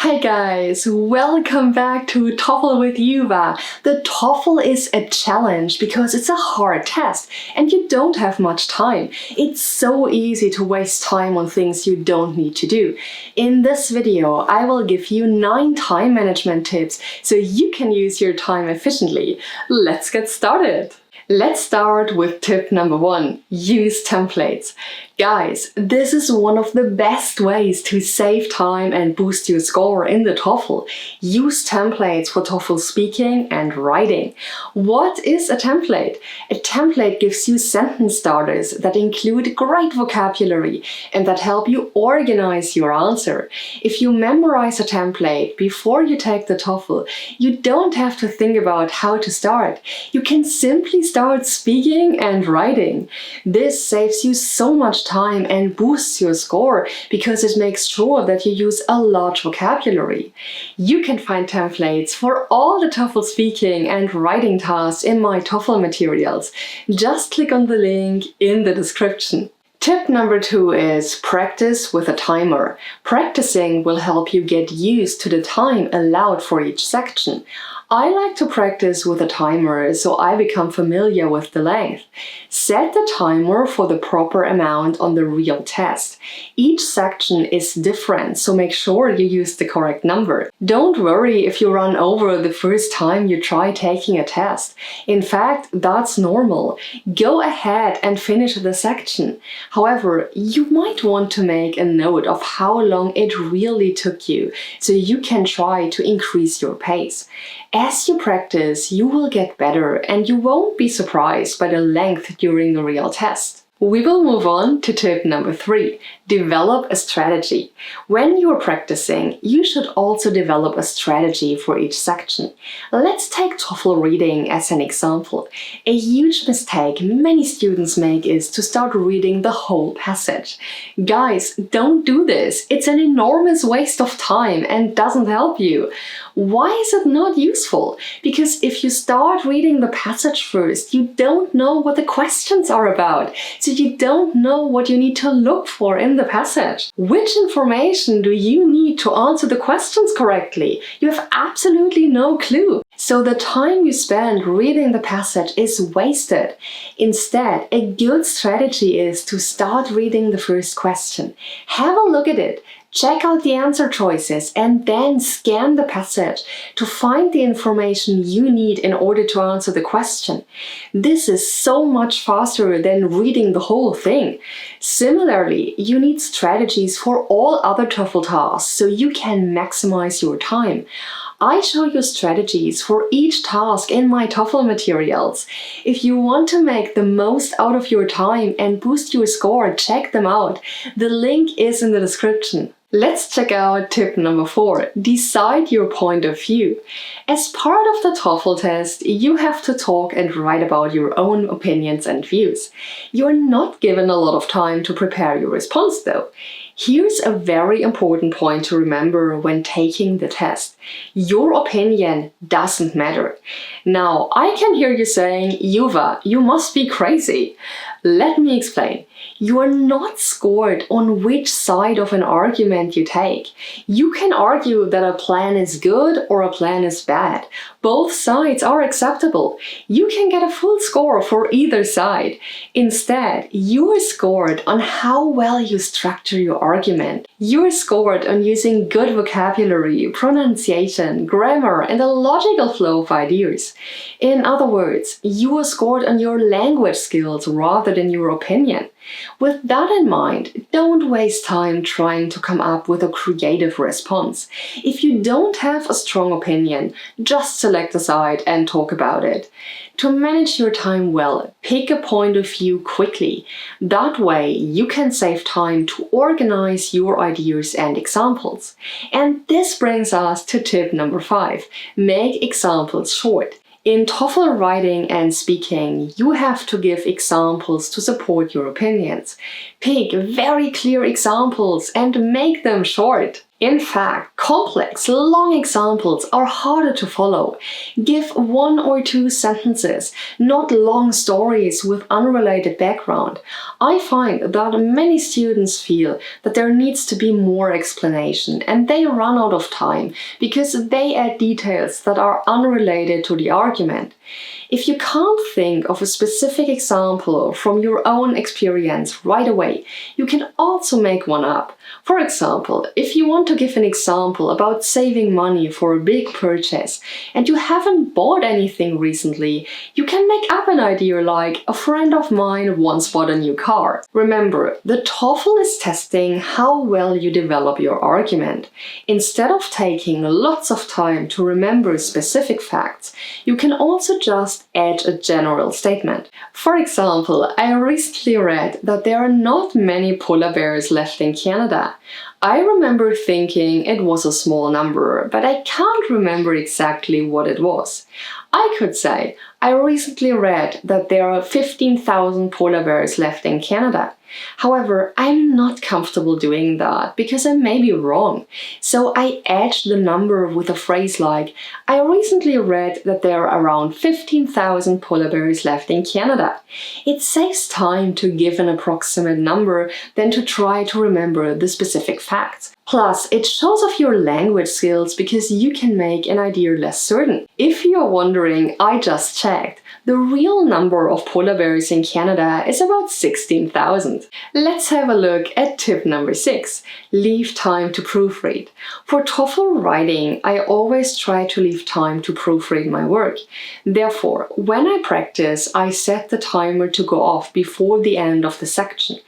Hi guys, welcome back to TOEFL with Juva. The TOEFL is a challenge because it's a hard test and you don't have much time. It's so easy to waste time on things you don't need to do. In this video, I will give you 9 time management tips so you can use your time efficiently. Let's get started. Let's start with tip number 1, use templates. Guys, this is one of the best ways to save time and boost your score in the TOEFL. Use templates for TOEFL speaking and writing. What is a template? A template gives you sentence starters that include great vocabulary and that help you organize your answer. If you memorize a template before you take the TOEFL, you don't have to think about how to start. You can simply start speaking and writing. This saves you so much time and boosts your score because it makes sure that you use a large vocabulary. You can find templates for all the TOEFL speaking and writing tasks in my TOEFL materials. Just click on the link in the description. Tip number 2 is practice with a timer. Practicing will help you get used to the time allowed for each section. I like to practice with a timer so I become familiar with the length. Set the timer for the proper amount on the real test. Each section is different, so make sure you use the correct number. Don't worry if you run over the first time you try taking a test. In fact, that's normal. Go ahead and finish the section. However, you might want to make a note of how long it really took you, so you can try to increase your pace. As you practice, you will get better and you won't be surprised by the length during the real test. We will move on to tip number 3, develop a strategy. When you're practicing, you should also develop a strategy for each section. Let's take TOEFL reading as an example. A huge mistake many students make is to start reading the whole passage. Guys, don't do this. It's an enormous waste of time and doesn't help you. Why is it not useful? Because if you start reading the passage first, you don't know what the questions are about. So you don't know what you need to look for in the passage. Which information do you need to answer the questions correctly? You have absolutely no clue. So the time you spend reading the passage is wasted. Instead, a good strategy is to start reading the first question. Have a look at it. Check out the answer choices and then scan the passage to find the information you need in order to answer the question. This is so much faster than reading the whole thing. Similarly, you need strategies for all other TOEFL tasks so you can maximize your time. I show you strategies for each task in my TOEFL materials. If you want to make the most out of your time and boost your score, check them out. The link is in the description. Let's check out tip number 4, decide your point of view. As part of the TOEFL test, you have to talk and write about your own opinions and views. You're not given a lot of time to prepare your response though. Here's a very important point to remember when taking the test. Your opinion doesn't matter. Now, I can hear you saying, Juva, you must be crazy. Let me explain. You are not scored on which side of an argument you take. You can argue that a plan is good or a plan is bad. Both sides are acceptable. You can get a full score for either side. Instead, you are scored on how well you structure your argument. You are scored on using good vocabulary, pronunciation, grammar, and a logical flow of ideas. In other words, you are scored on your language skills rather than your opinion. With that in mind, don't waste time trying to come up with a creative response. If you don't have a strong opinion, just select a side and talk about it. To manage your time well, pick a point of view quickly. That way, you can save time to organize your ideas and examples. And this brings us to tip number 5, make examples short. In TOEFL writing and speaking, you have to give examples to support your opinions. Pick very clear examples and make them short. In fact, complex, long examples are harder to follow. Give 1 or 2 sentences, not long stories with unrelated background. I find that many students feel that there needs to be more explanation and they run out of time because they add details that are unrelated to the argument. If you can't think of a specific example from your own experience right away, you can also make one up. For example, if you want to give an example about saving money for a big purchase and you haven't bought anything recently, you can make up an idea like a friend of mine once bought a new car. Remember, the TOEFL is testing how well you develop your argument. Instead of taking lots of time to remember specific facts, you can also just add a general statement. For example, I recently read that there are not many polar bears left in Canada. I remember thinking it was a small number, but I can't remember exactly what it was. I could say, I recently read that there are 15,000 polar bears left in Canada. However, I'm not comfortable doing that because I may be wrong. So I add the number with a phrase like, I recently read that there are around 15,000 polar bears left in Canada. It saves time to give an approximate number than to try to remember the specific facts. Plus, it shows off your language skills because you can make an idea less certain. If you're wondering, I just checked. The real number of polar bears in Canada is about 16,000. Let's have a look at tip number 6. Leave time to proofread. For TOEFL writing, I always try to leave time to proofread my work. Therefore, when I practice, I set the timer to go off before the end of the section.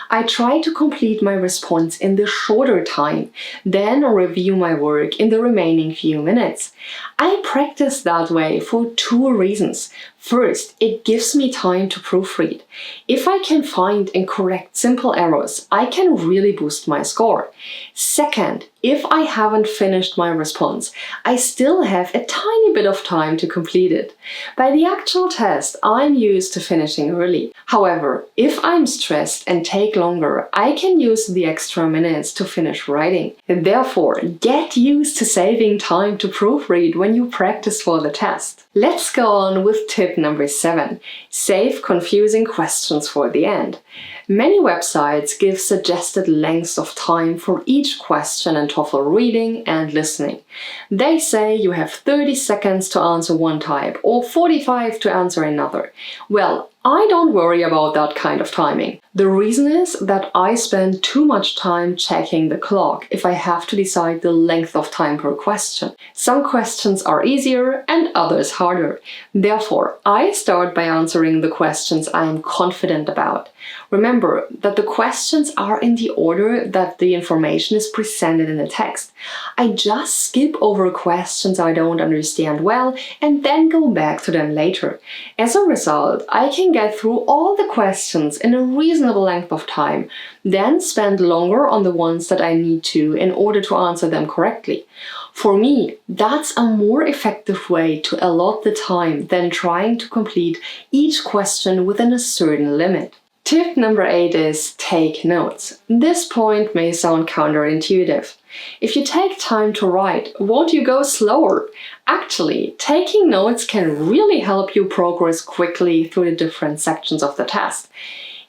I try to complete my response in the shorter time, then review my work in the remaining few minutes. I practice that way for 2 reasons. First, it gives me time to proofread. If I can find and correct simple errors, I can really boost my score. Second, if I haven't finished my response, I still have a tiny bit of time to complete it. By the actual test, I'm used to finishing early. However, if I'm stressed and take longer, I can use the extra minutes to finish writing. And therefore, get used to saving time to proofread when you practice for the test. Let's go on with tip number 7. Save confusing questions for the end. Many websites give suggested lengths of time for each question in TOEFL reading and listening. They say you have 30 seconds to answer one type or 45 to answer another. Well, I don't worry about that kind of timing. The reason is that I spend too much time checking the clock if I have to decide the length of time per question. Some questions are easier and others harder. Therefore, I start by answering the questions I am confident about. Remember that the questions are in the order that the information is presented in the text. I just skip over questions I don't understand well and then go back to them later. As a result, I can get through all the questions in a reasonable length of time, then spend longer on the ones that I need to in order to answer them correctly. For me, that's a more effective way to allot the time than trying to complete each question within a certain limit. Tip number 8 is take notes. This point may sound counterintuitive. If you take time to write, won't you go slower? Actually, taking notes can really help you progress quickly through the different sections of the test.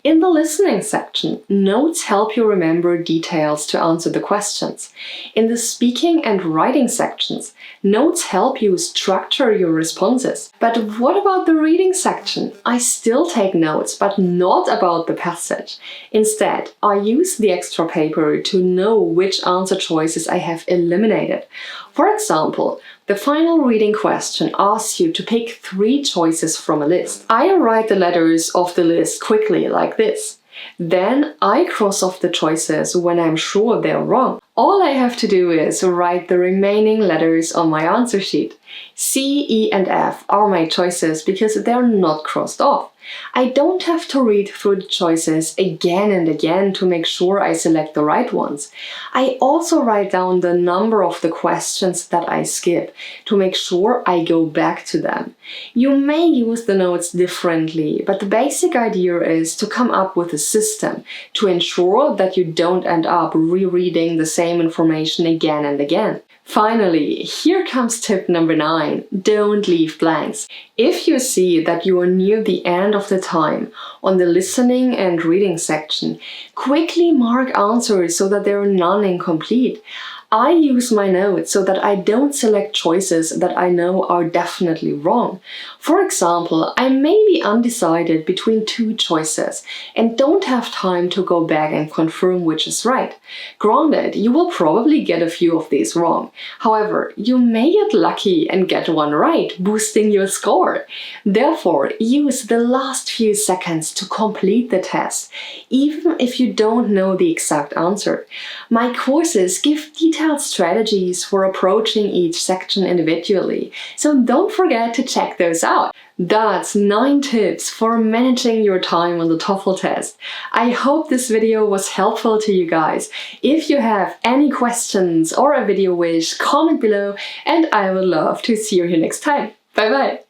In the listening section, notes help you remember details to answer the questions. In the speaking and writing sections, notes help you structure your responses. But what about the reading section? I still take notes, but not about the passage. Instead, I use the extra paper to know which answer choices I have eliminated. For example, the final reading question asks you to pick 3 choices from a list. I write the letters of the list quickly like this. Then I cross off the choices when I'm sure they're wrong. All I have to do is write the remaining letters on my answer sheet. C, E, and F are my choices because they're not crossed off. I don't have to read through the choices again and again to make sure I select the right ones. I also write down the number of the questions that I skip to make sure I go back to them. You may use the notes differently, but the basic idea is to come up with a system to ensure that you don't end up rereading the same same information again and again. Finally, here comes tip number 9. Don't leave blanks. If you see that you are near the end of the time on the listening and reading section, quickly mark answers so that there are none incomplete. I use my notes so that I don't select choices that I know are definitely wrong. For example, I may be undecided between 2 choices and don't have time to go back and confirm which is right. Granted, you will probably get a few of these wrong. However, you may get lucky and get one right, boosting your score. Therefore, use the last few seconds to complete the test, even if you don't know the exact answer. My courses give detailed strategies for approaching each section individually, so don't forget to check those out. That's 9 tips for managing your time on the TOEFL test. I hope this video was helpful to you guys. If you have any questions or a video wish, comment below and I would love to see you here next time. Bye bye!